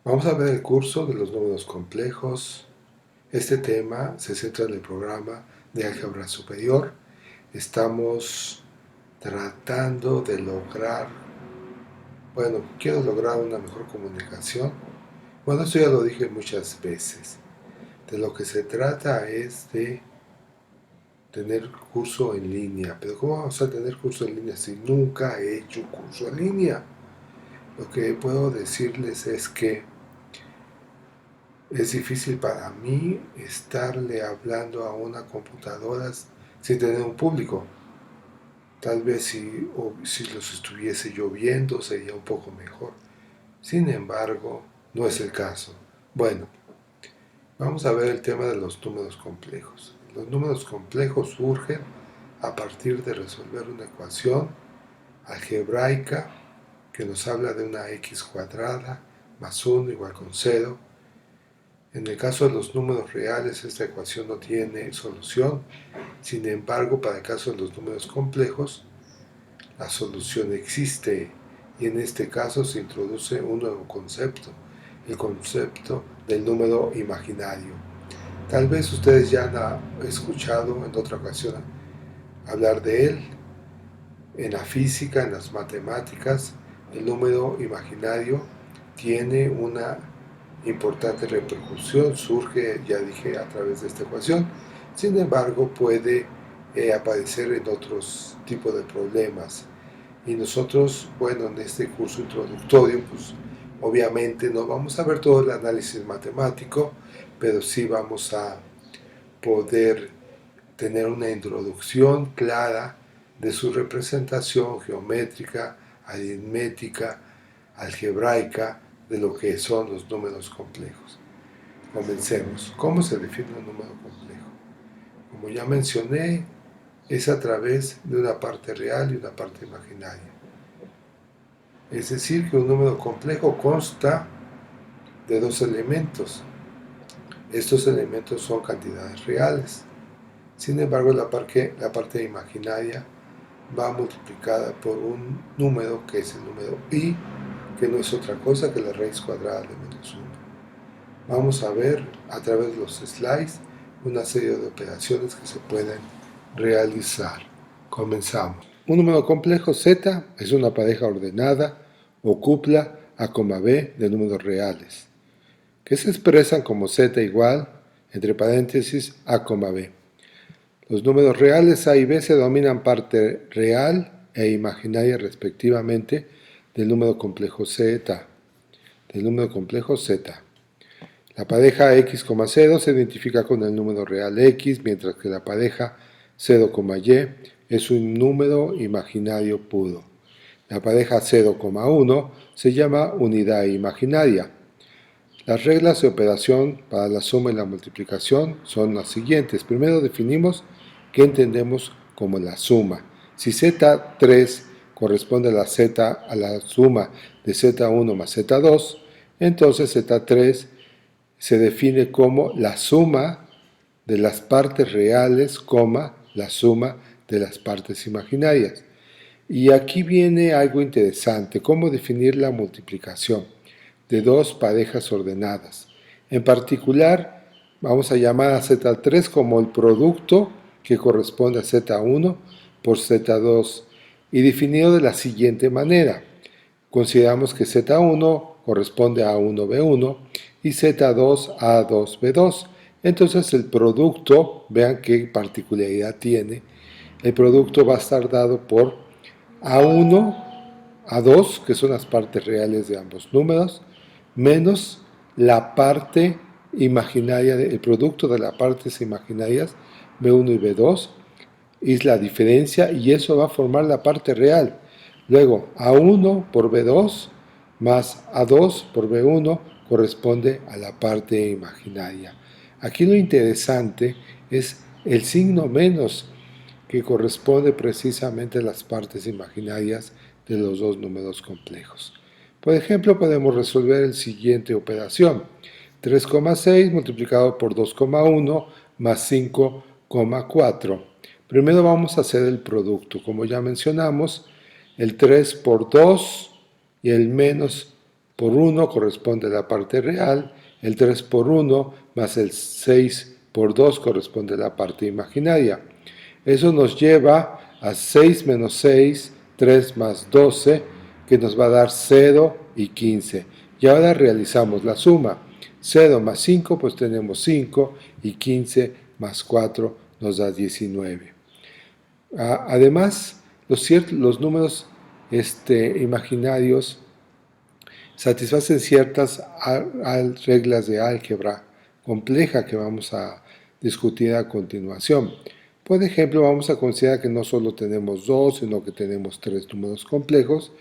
Vamos a ver el curso de los números complejos. Este tema se centra en el programa de álgebra superior. Estamos tratando de quiero lograr una mejor comunicación. Bueno, esto ya lo dije muchas veces. De lo que se trata es de tener curso en línea. Pero ¿cómo vamos a tener curso en línea si nunca he hecho curso en línea? Lo que puedo decirles es que es difícil para mí estarle hablando a una computadora sin tener un público. Tal vez si los estuviese yo viendo sería un poco mejor. Sin embargo, no es el caso. Bueno, vamos a ver el tema de los números complejos. Los números complejos surgen a partir de resolver una ecuación algebraica que nos habla de una x cuadrada más 1 igual con 0. En el caso de los números reales, esta ecuación no tiene solución. Sin embargo, para el caso de los números complejos, la solución existe. Y en este caso se introduce un nuevo concepto, el concepto del número imaginario. Tal vez ustedes ya han escuchado en otra ocasión hablar de él. En la física, en las matemáticas, el número imaginario tiene una importante repercusión, surge, ya dije, a través de esta ecuación. Sin embargo, puede aparecer en otros tipos de problemas. Y nosotros, bueno, en este curso introductorio, pues obviamente no vamos a ver todo el análisis matemático, pero sí vamos a poder tener una introducción clara de su representación geométrica, aritmética, algebraica, de lo que son los números complejos. Comencemos. ¿Cómo se define un número complejo? Como ya mencioné, es a través de una parte real y una parte imaginaria. Es decir, que un número complejo consta de dos elementos. Estos elementos son cantidades reales. Sin embargo, la parte imaginaria va multiplicada por un número que es el número i, que no es otra cosa que la raíz cuadrada de menos 1. Vamos a ver a través de los slides una serie de operaciones que se pueden realizar. Comenzamos. Un número complejo z es una pareja ordenada o cupla a, b de números reales, que se expresan como z igual, entre paréntesis, a, b. Los números reales a y b se denominan parte real e imaginaria respectivamente del número complejo z. La pareja x, 0 se identifica con el número real x, mientras que la pareja 0, y es un número imaginario puro. La pareja 0,1 se llama unidad imaginaria. Las reglas de operación para la suma y la multiplicación son las siguientes. Primero definimos qué entendemos como la suma. Si z3 corresponde a la suma de z1 más z2, entonces z3 se define como la suma de las partes reales, la suma de las partes imaginarias. Y aquí viene algo interesante, cómo definir la multiplicación de dos parejas ordenadas. En particular, vamos a llamar a Z3 como el producto que corresponde a Z1 por Z2 y definido de la siguiente manera. Consideramos que Z1 corresponde a A1B1 y Z2 a A2B2. Entonces el producto, vean qué particularidad tiene, el producto va a estar dado por A1, A2, que son las partes reales de ambos números, menos la parte imaginaria, el producto de las partes imaginarias, B1 y B2, es la diferencia y eso va a formar la parte real. Luego, A1 por B2 más A2 por B1 corresponde a la parte imaginaria. Aquí lo interesante es el signo menos, que corresponde precisamente a las partes imaginarias de los dos números complejos. Por ejemplo, podemos resolver la siguiente operación. 3,6 multiplicado por 2,1 más 5,4. Primero vamos a hacer el producto. Como ya mencionamos, el 3 por 2 y el menos por 1 corresponde a la parte real, el 3 por 1 más el 6 por 2 corresponde a la parte imaginaria. Eso nos lleva a 6 menos 6, 3 más 12, que nos va a dar 0 y 15. Y ahora realizamos la suma. 0 más 5, pues tenemos 5, y 15 más 4 nos da 19. Además, los números imaginarios satisfacen ciertas reglas de álgebra compleja que vamos a discutir a continuación. Por ejemplo, vamos a considerar que no solo tenemos dos, sino que tenemos tres números complejos,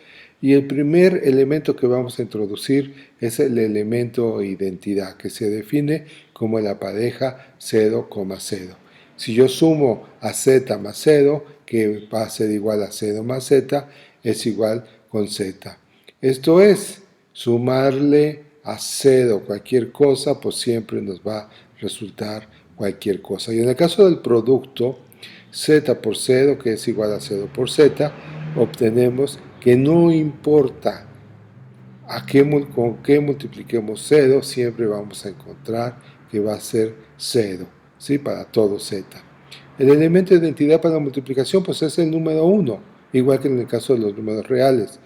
y el primer elemento que vamos a introducir es el elemento identidad, que se define como la pareja 0, 0. Si yo sumo a z más 0, que va a ser igual a 0 más z, es igual con z. Esto es, sumarle a 0 cualquier cosa, pues siempre nos va a resultar cualquier cosa. Y en el caso del producto, z por 0, que es igual a 0 por z, obtenemos que no importa con qué multipliquemos 0, siempre vamos a encontrar que va a ser 0, ¿sí? Para todo z. El elemento de identidad para la multiplicación pues es el número 1, igual que en el caso de los números reales.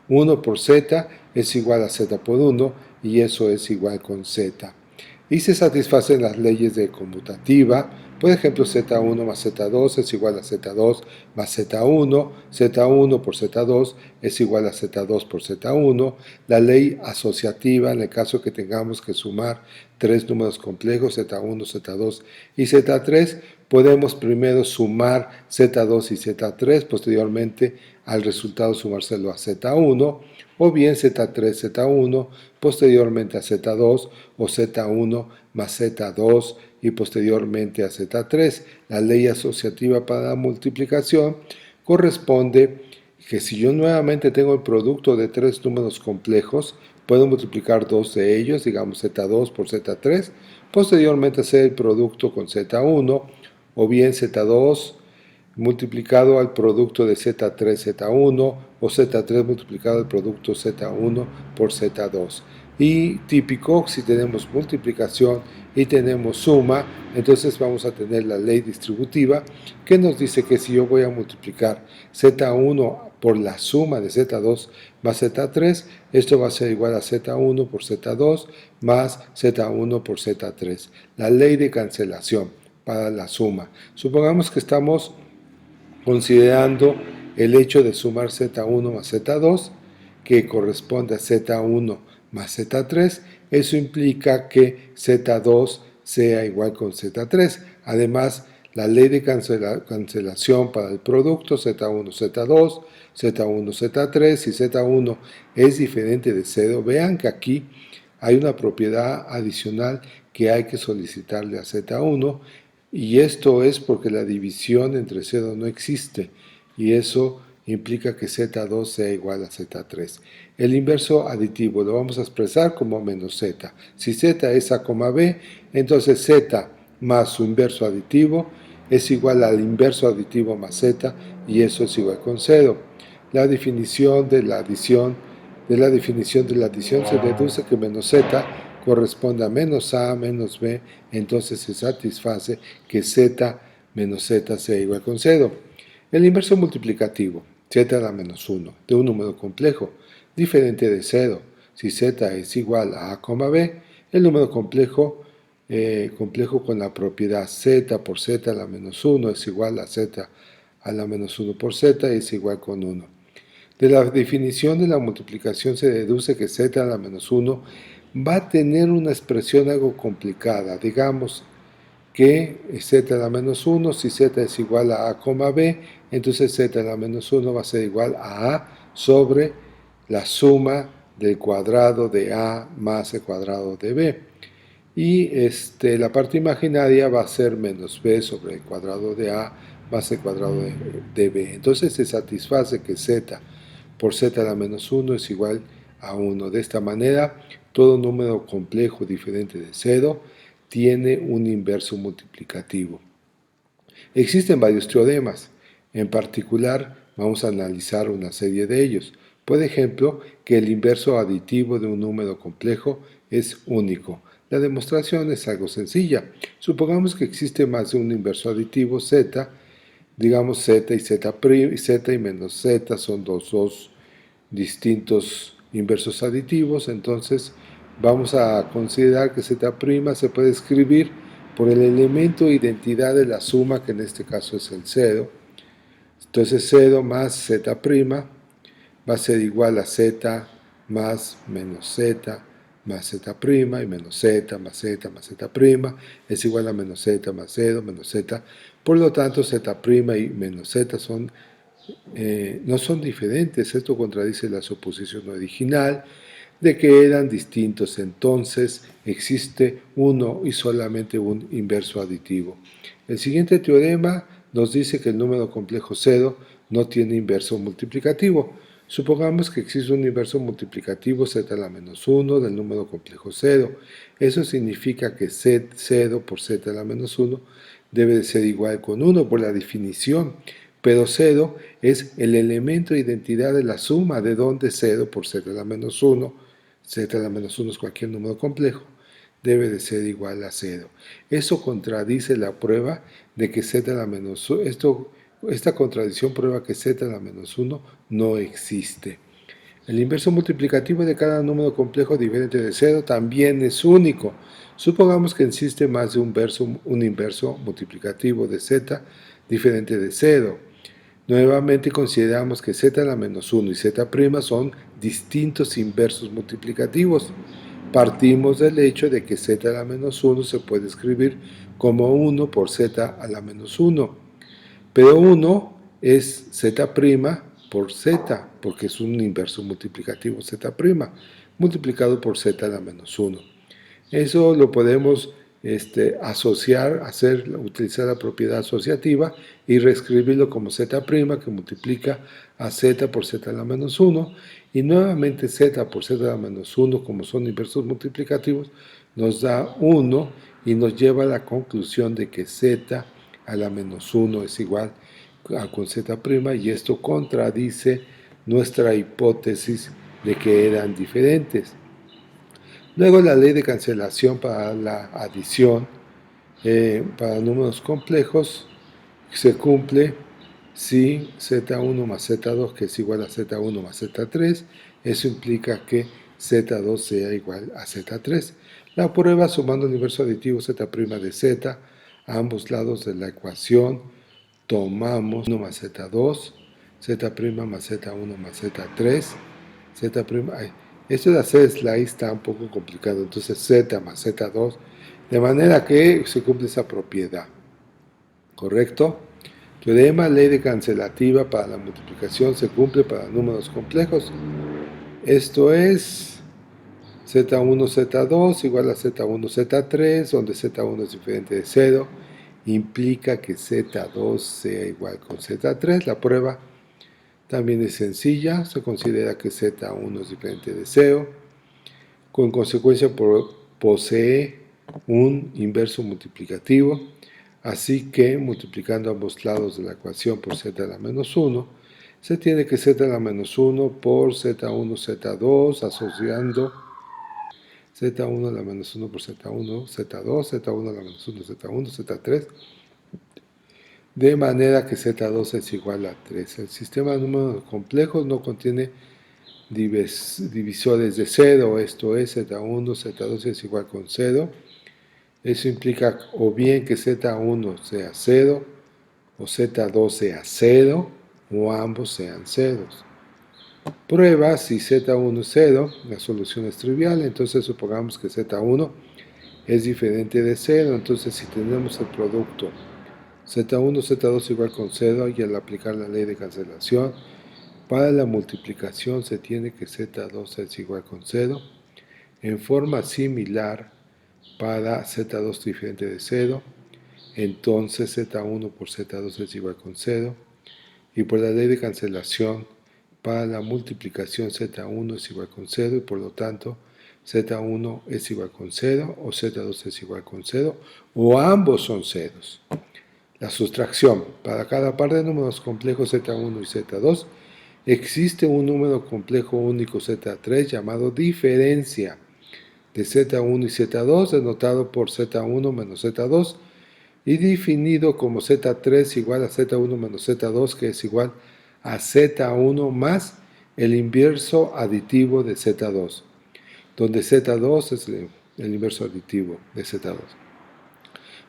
1 por z es igual a z por 1 y eso es igual con z. Y se satisfacen las leyes de conmutativa. Por ejemplo, z1 más z2 es igual a z2 más z1, z1 por z2 es igual a z2 por z1. La ley asociativa, en el caso que tengamos que sumar tres números complejos, z1, z2 y z3, podemos primero sumar z2 y z3, posteriormente al resultado sumárselo a z1, o bien z3, z1, posteriormente a z2, o z1 más z2 y posteriormente a z3. La ley asociativa para la multiplicación corresponde que si yo nuevamente tengo el producto de tres números complejos, puedo multiplicar dos de ellos, digamos z2 por z3, posteriormente hacer el producto con z1, o bien z2 multiplicado al producto de z3, z1, o z3 multiplicado al producto z1 por z2. Y típico, si tenemos multiplicación y tenemos suma, entonces vamos a tener la ley distributiva que nos dice que si yo voy a multiplicar z1 por la suma de z2 más z3, esto va a ser igual a z1 por z2 más z1 por z3. La ley de cancelación para la suma. Supongamos que estamos considerando el hecho de sumar z1 más z2, que corresponde a z1 más z3, eso implica que z2 sea igual con z3. Además, la ley de cancelación para el producto z1, z2, z1, z3 y z1 es diferente de 0. Vean que aquí hay una propiedad adicional que hay que solicitarle a z1, y esto es porque la división entre 0 no existe, y eso implica que z2 sea igual a z3. El inverso aditivo lo vamos a expresar como menos z. Si z es a, b, entonces z más su inverso aditivo es igual al inverso aditivo más z, y eso es igual con 0. La definición de la adición se deduce que menos z corresponde a menos a menos b, entonces se satisface que z menos z sea igual con 0. El inverso multiplicativo, z a la menos 1, de un número complejo, diferente de 0. Si z es igual a b, el número complejo con la propiedad z por z a la menos 1 es igual a z a la menos 1 por z, es igual con 1. De la definición de la multiplicación se deduce que z a la menos 1 va a tener una expresión algo complicada. Digamos que z a la menos 1, si z es igual a b, entonces z a la menos 1 va a ser igual a sobre la suma del cuadrado de a más el cuadrado de b. Y la parte imaginaria va a ser menos b sobre el cuadrado de a más el cuadrado de b. Entonces se satisface que z por z a la menos 1 es igual a 1. De esta manera, todo número complejo diferente de 0 tiene un inverso multiplicativo. Existen varios teoremas. En particular, vamos a analizar una serie de ellos. Por ejemplo, que el inverso aditivo de un número complejo es único. La demostración es algo sencilla. Supongamos que existe más de un inverso aditivo z, digamos z y z y menos z son dos distintos inversos aditivos, entonces vamos a considerar que z' se puede escribir por el elemento identidad de la suma, que en este caso es el 0. Entonces 0 más z' va a ser igual a z más menos z más z' y menos z más z más z' es igual a menos z más 0 menos z. Por lo tanto, z' y menos z no son diferentes. Esto contradice la suposición original de que eran distintos. Entonces existe uno y solamente un inverso aditivo. El siguiente teorema nos dice que el número complejo 0 no tiene inverso multiplicativo. Supongamos que existe un inverso multiplicativo z a la menos 1 del número complejo 0. Eso significa que 0 por z a la menos 1 debe de ser igual con 1 por la definición, pero 0 es el elemento de identidad de la suma, de donde 0 por z a la menos 1, z a la menos 1 es cualquier número complejo, debe de ser igual a 0. Eso contradice la prueba de que z a la menos 1, esta contradicción prueba que z a la menos 1 no existe. El inverso multiplicativo de cada número complejo diferente de 0 también es único. Supongamos que existe más de un inverso multiplicativo de z diferente de 0. Nuevamente consideramos que z a la menos 1 y z' son distintos inversos multiplicativos. Partimos del hecho de que z a la menos 1 se puede escribir como 1 por z a la menos 1. Pero 1 es z' por z, porque es un inverso multiplicativo z', multiplicado por z a la menos 1. Eso lo podemos asociar, utilizar la propiedad asociativa y reescribirlo como z' que multiplica a z por z a la menos 1, y nuevamente z por z a la menos 1, como son inversos multiplicativos, nos da 1 y nos lleva a la conclusión de que z a la menos 1 es igual a con z', y esto contradice nuestra hipótesis de que eran diferentes. Luego, la ley de cancelación para la adición para números complejos se cumple si z1 más z2, que es igual a z1 más z3, eso implica que z2 sea igual a z3. La prueba sumando el inverso aditivo z' de z a ambos lados de la ecuación, tomamos 1 más z2, z' más z1 más z3, z', esto de hacer slice está un poco complicado, entonces z más z2, de manera que se cumple esa propiedad, ¿correcto? Teorema, ley de cancelativa para la multiplicación se cumple para números complejos. Esto es z1, z2 igual a z1, z3, donde z1 es diferente de 0, implica que z2 sea igual con z3. La prueba también es sencilla, se considera que z1 es diferente de 0, con consecuencia posee un inverso multiplicativo, así que multiplicando ambos lados de la ecuación por z a la menos 1, se tiene que z a la menos 1 por z1, z2, asociando z1 a la menos 1 por z1, z2, z1 a la menos 1, z1, z3, de manera que z2 es igual a 3. El sistema de números complejos no contiene divisores de 0, esto es z1, z2 es igual con 0. Eso implica o bien que z1 sea 0, o z2 sea 0, o ambos sean ceros. Prueba si z1 es 0, la solución es trivial, entonces supongamos que z1 es diferente de 0, entonces si tenemos el producto z1, z2 igual con 0, y al aplicar la ley de cancelación, para la multiplicación se tiene que z2 es igual con 0. En forma similar, para z2 diferente de 0, entonces z1 por z2 es igual con 0. Y por la ley de cancelación, para la multiplicación z1 es igual con 0, y por lo tanto z1 es igual con 0, o z2 es igual con 0, o ambos son ceros. La sustracción, para cada par de números complejos z1 y z2, existe un número complejo único Z3 llamado diferencia de Z1 y Z2, denotado por Z1 menos Z2, y definido como Z3 igual a Z1 menos Z2, que es igual a Z1 más el inverso aditivo de Z2, donde Z2 es el inverso aditivo de Z2.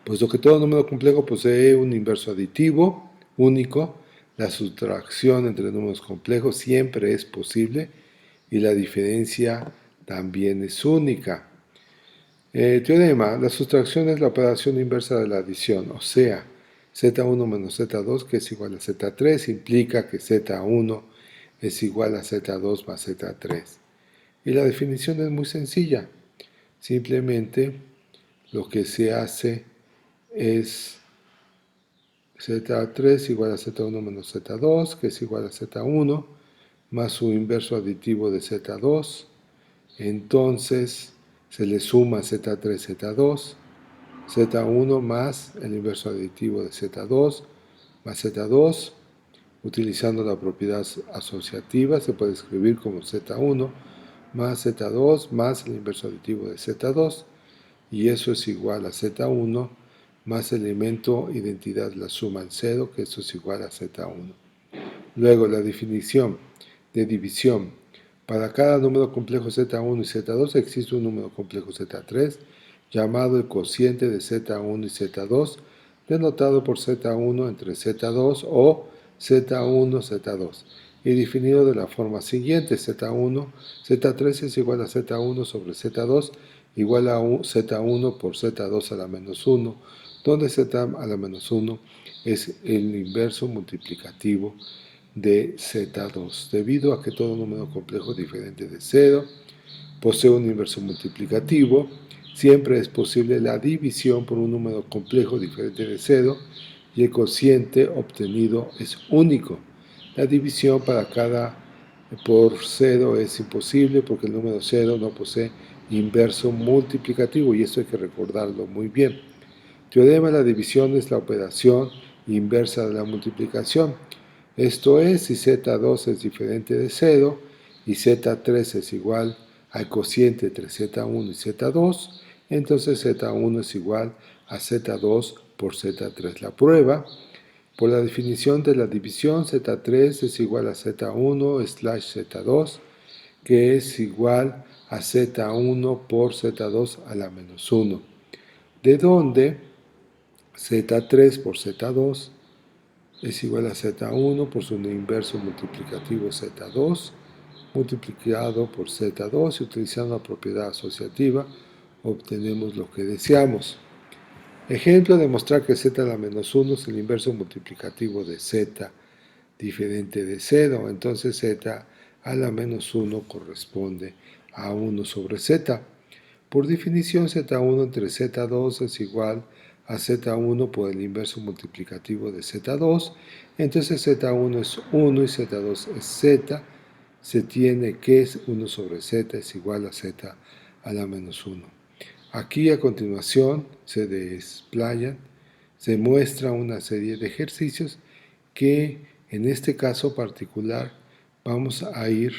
Puesto que todo número complejo posee un inverso aditivo único, la sustracción entre números complejos siempre es posible y la diferencia también es única. Teorema: la sustracción es la operación inversa de la adición, o sea, Z1 menos Z2, que es igual a Z3, implica que Z1 es igual a Z2 más Z3. Y la definición es muy sencilla. Simplemente lo que se hace es Z3 igual a Z1 menos Z2, que es igual a Z1, más su inverso aditivo de Z2. Entonces se le suma Z3, Z2, Z1 más el inverso aditivo de Z2, más Z2. Utilizando la propiedad asociativa se puede escribir como Z1 más Z2 más el inverso aditivo de Z2, y eso es igual a Z1 más elemento identidad la suma en 0, que eso es igual a Z1. Luego la definición de división. Para cada número complejo Z1 y Z2 existe un número complejo Z3 llamado el cociente de Z1 y Z2, denotado por Z1 entre Z2 o Z1, Z2, y definido de la forma siguiente: Z3 es igual a Z1 sobre Z2 igual a Z1 por Z2 a la menos 1, donde Z a la menos 1 es el inverso multiplicativo de Z2. Debido a que todo número complejo diferente de 0 posee un inverso multiplicativo, siempre es posible la división por un número complejo diferente de 0 y el cociente obtenido es único. La división por 0 es imposible porque el número 0 no posee inverso multiplicativo, y esto hay que recordarlo muy bien. Teorema de la división es la operación inversa de la multiplicación. Esto es, si Z2 es diferente de 0 y Z3 es igual al cociente entre Z1 y Z2, entonces Z1 es igual a Z2 por Z3. La prueba: por la definición de la división, Z3 es igual a Z1 slash Z2, que es igual a Z1 por Z2 a la menos 1, de donde Z3 por Z2 es igual a Z1 por su inverso multiplicativo Z2 multiplicado por Z2, y utilizando la propiedad asociativa obtenemos lo que deseamos. Ejemplo: demostrar que Z a la menos 1 es el inverso multiplicativo de Z diferente de 0. Entonces Z a la menos 1 corresponde a 1 sobre Z. Por definición, Z1 entre Z2 es igual a Z1 por el inverso multiplicativo de Z2. Entonces Z1 es 1 y Z2 es Z. Se tiene que 1 sobre Z es igual a Z a la menos 1. Aquí a continuación se desplayan, se muestra una serie de ejercicios que en este caso particular vamos a ir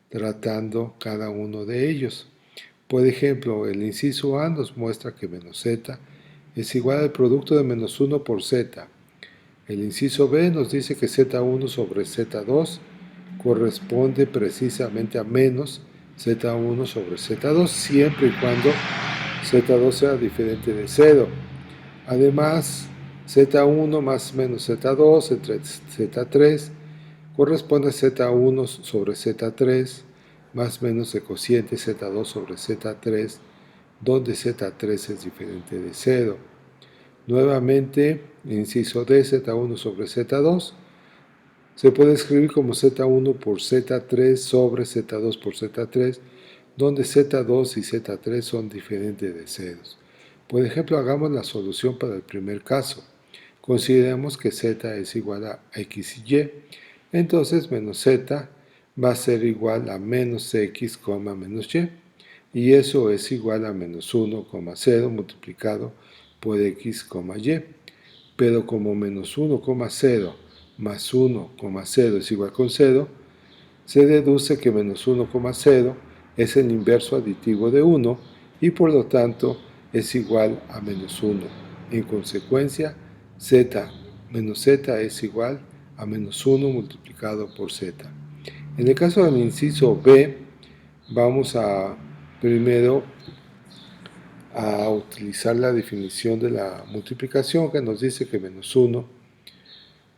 tratando cada uno de ellos. Por ejemplo, el inciso A nos muestra que menos Z es igual al producto de menos 1 por Z. El inciso B nos dice que Z1 sobre Z2 corresponde precisamente a menos Z1 sobre Z2, siempre y cuando Z2 sea diferente de 0. Además, Z1 más menos Z2 entre Z3 corresponde a Z1 sobre Z3 más menos el cociente Z2 sobre Z3, donde Z3 es diferente de 0. Nuevamente, inciso D, Z1 sobre Z2 se puede escribir como Z1 por Z3 sobre Z2 por Z3, donde Z2 y Z3 son diferentes de ceros. Por ejemplo, hagamos la solución para el primer caso. Consideremos que Z es igual a X y Y. Entonces, menos Z va a ser igual a menos X, menos Y. Y eso es igual a menos 1, 0 multiplicado por X, Y. Pero como menos 1, 0 más 1, 0 es igual con 0, se deduce que menos 1,0 es el inverso aditivo de 1 y por lo tanto es igual a menos 1. En consecuencia, z menos z es igual a menos 1 multiplicado por z. En el caso del inciso B, vamos a primero a utilizar la definición de la multiplicación que nos dice que menos 1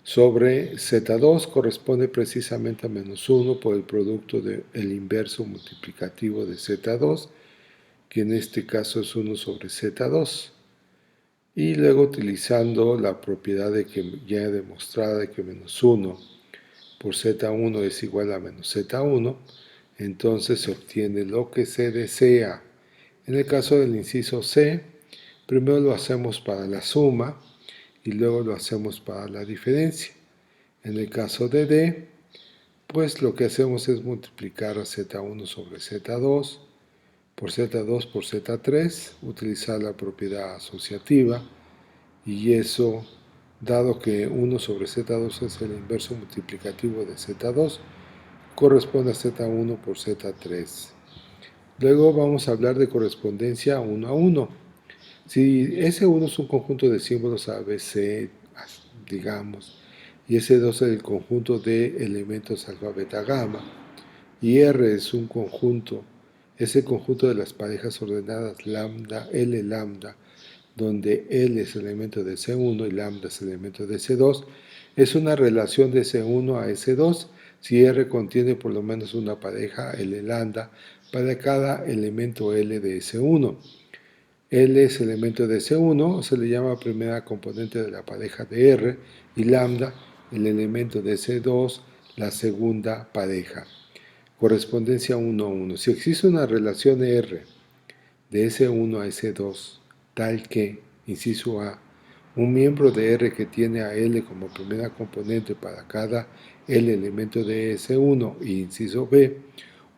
sobre z2 corresponde precisamente a menos 1 por el producto del inverso multiplicativo de z2, que en este caso es 1 sobre z2. Y luego utilizando la propiedad de que ya demostrada de que menos 1 por z1 es igual a menos z1, entonces se obtiene lo que se desea. En el caso del inciso C, primero lo hacemos para la suma y luego lo hacemos para la diferencia. En el caso de D, pues lo que hacemos es multiplicar a z1 sobre z2 por z2 por z3, utilizar la propiedad asociativa, y eso, dado que 1 sobre z2 es el inverso multiplicativo de z2, corresponde a z1 por z3. Luego vamos a hablar de correspondencia 1 a 1. Si S1 es un conjunto de símbolos ABC, digamos, y S2 es el conjunto de elementos alfa, beta, gamma, y R es un conjunto, es el conjunto de las parejas ordenadas lambda, L lambda, donde L es el elemento de C1 y lambda es el elemento de C2, es una relación de C1 a S2 si R contiene por lo menos una pareja L lambda para cada elemento L de S1. L es elemento de S1, se le llama primera componente de la pareja de R, y lambda, el elemento de S2, la segunda pareja. Correspondencia 1 a 1. Si existe una relación R de S1 a S2, tal que, inciso A, un miembro de R que tiene a L como primera componente para cada L elemento de S1, y inciso B,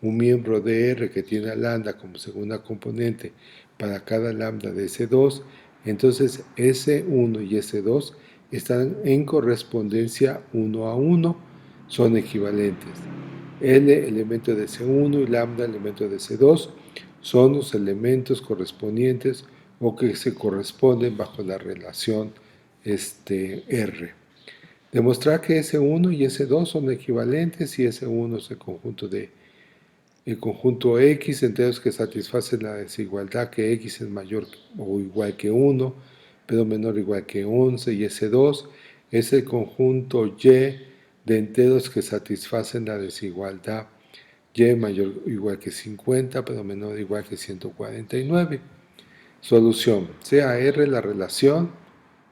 un miembro de R que tiene a lambda como segunda componente para cada lambda de S2, entonces S1 y S2 están en correspondencia 1 a 1, son equivalentes. L elemento de C1 y lambda elemento de C2 son los elementos correspondientes o que se corresponden bajo la relación R. Demostrar que S1 y S2 son equivalentes y S1 es el conjunto X enteros que satisfacen la desigualdad que X es mayor o igual que 1, pero menor o igual que 11, y S2 es el conjunto Y de enteros que satisfacen la desigualdad Y mayor o igual que 50, pero menor o igual que 149. Solución. Sea R la relación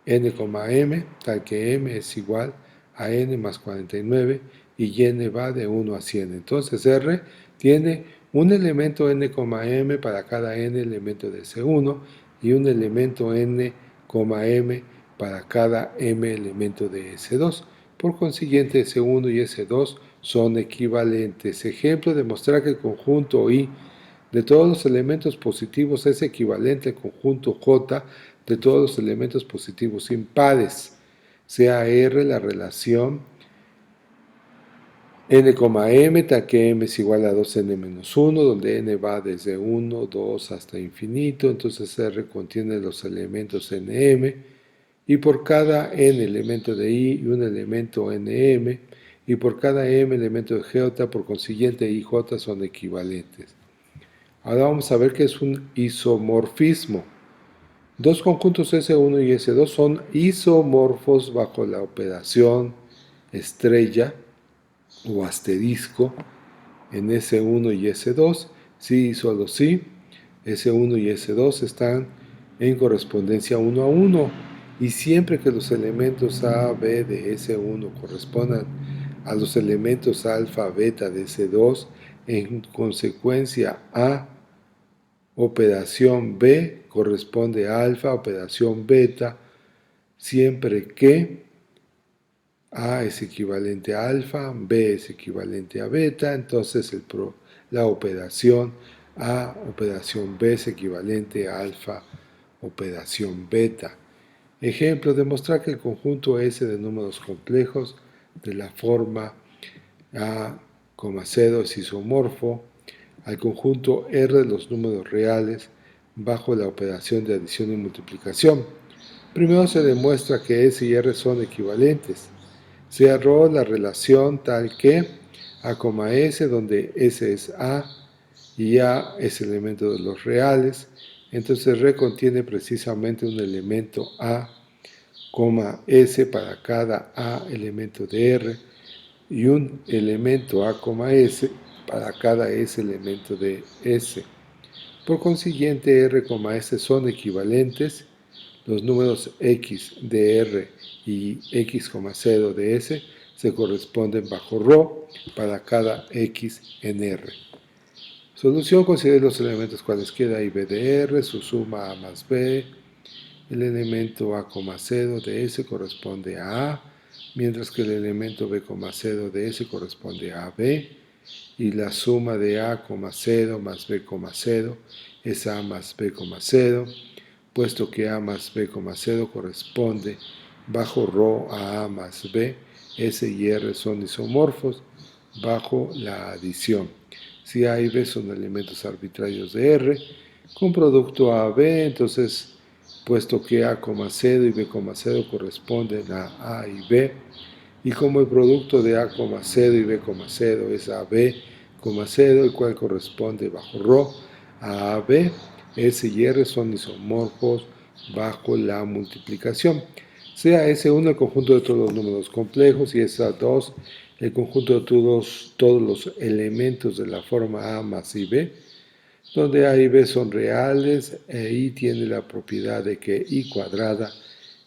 n, m, tal que m es igual a n más 49 y n va de 1 a 100. Entonces R tiene un elemento n, m para cada n elemento de S1 y un elemento n, m para cada m elemento de S2. Por consiguiente, S1 y S2 son equivalentes. Ejemplo, demostrar que el conjunto I de todos los elementos positivos es equivalente al conjunto J de todos los elementos positivos impares. Sea R la relación n, m, tal que m es igual a 2n-1, donde n va desde 1, 2 hasta infinito, entonces R contiene los elementos nm, y por cada n elemento de I y un elemento nm, y por cada m elemento de J, por consiguiente I y J son equivalentes. Ahora vamos a ver qué es un isomorfismo. Dos conjuntos S1 y S2 son isomorfos bajo la operación estrella o asterisco en S1 y S2, sí y solo sí. S1 y S2 están en correspondencia 1 a 1, y siempre que los elementos A, B de S1 correspondan a los elementos alfa, beta de S2, en consecuencia A operación B corresponde a alfa, operación beta, siempre que A es equivalente a alfa, B es equivalente a beta, entonces la operación A, operación B es equivalente a alfa, operación beta. Ejemplo, demostrar que el conjunto S de números complejos de la forma A, 0 es isomorfo al conjunto R de los números reales bajo la operación de adición y multiplicación. Primero se demuestra que S y R son equivalentes. Se arroja la relación tal que A, S, donde S es A y A es elemento de los reales, entonces R contiene precisamente un elemento A, S para cada A elemento de R y un elemento A, S para cada S elemento de S. Por consiguiente, R, S son equivalentes. Los números x de R y x, 0 de S se corresponden bajo ρ para cada x en R. Solución: considere los elementos cualesquiera A y B de R, su suma A más B. El elemento A, 0 de S corresponde a A, mientras que el elemento B, 0 de S corresponde a B, y la suma de A, 0 más B, 0 es A más B, 0, puesto que A más B, 0 corresponde bajo ρ a A más B, S y R son isomorfos bajo la adición. Si A y B son elementos arbitrarios de R, con producto A-B, entonces, puesto que A, 0 y B, 0 corresponden a A y B, y como el producto de A, 0 y B, 0 es AB, 0, el cual corresponde bajo ρ a AB, S y R son isomorfos bajo la multiplicación. Sea S1 el conjunto de todos los números complejos y S2 el conjunto de todos los elementos de la forma A más IB, donde A y B son reales e I tiene la propiedad de que I cuadrada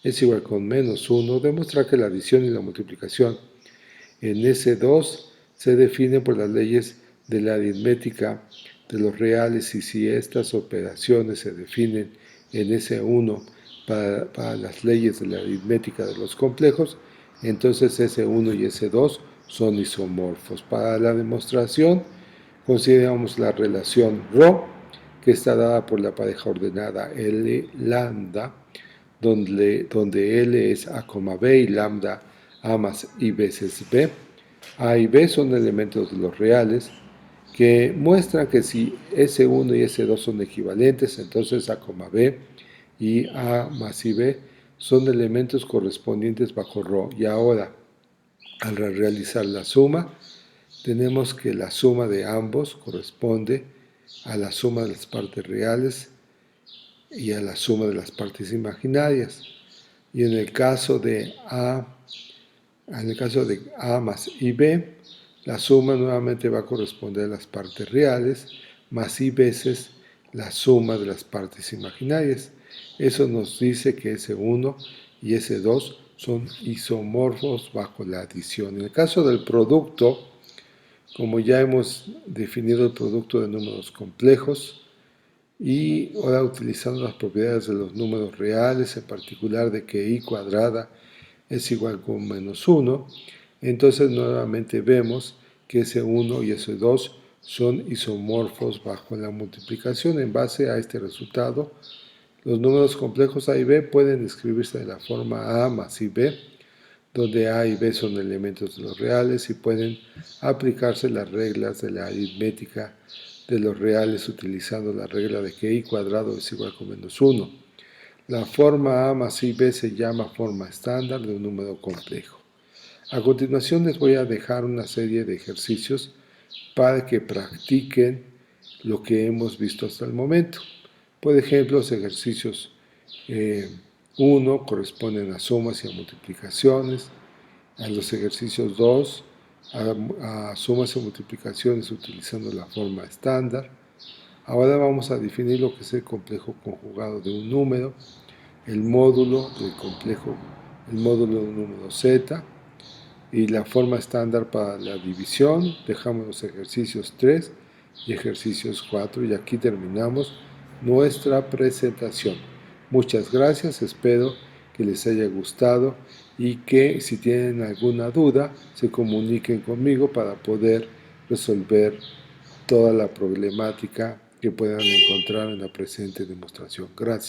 es igual con menos 1, demuestra que la adición y la multiplicación en S2 se definen por las leyes de la aritmética de los reales, y si estas operaciones se definen en S1 para las leyes de la aritmética de los complejos, entonces S1 y S2 son isomorfos. Para la demostración consideramos la relación ρ, que está dada por la pareja ordenada L lambda, donde L es A, B y lambda A más I veces B. A y B son elementos de los reales que muestran que si S1 y S2 son equivalentes, entonces A, B y A más IB son elementos correspondientes bajo ρ. Y ahora, al realizar la suma, tenemos que la suma de ambos corresponde a la suma de las partes reales y a la suma de las partes imaginarias. Y en el caso de A más IB, la suma nuevamente va a corresponder a las partes reales, más I veces la suma de las partes imaginarias. Eso nos dice que S1 y S2 son isomorfos bajo la adición. En el caso del producto, como ya hemos definido el producto de números complejos, y ahora utilizando las propiedades de los números reales, en particular de que I cuadrada es igual con menos 1, entonces nuevamente vemos que S1 y S2 son isomorfos bajo la multiplicación. En base a este resultado, los números complejos A y B pueden escribirse de la forma A más IB, donde A y B son elementos de los reales y pueden aplicarse las reglas de la aritmética de los reales utilizando la regla de que I cuadrado es igual con menos 1. La forma A más IB se llama forma estándar de un número complejo. A continuación les voy a dejar una serie de ejercicios para que practiquen lo que hemos visto hasta el momento. Por ejemplo, los ejercicios 1 corresponden a sumas y a multiplicaciones, a los ejercicios 2 a sumas y multiplicaciones utilizando la forma estándar. Ahora vamos a definir lo que es el complejo conjugado de un número, el módulo del complejo, el módulo de un número z, y la forma estándar para la división. Dejamos los ejercicios 3 y ejercicios 4 y aquí terminamos nuestra presentación. Muchas gracias, espero que les haya gustado y que si tienen alguna duda se comuniquen conmigo para poder resolver toda la problemática que puedan encontrar en la presente demostración. Gracias.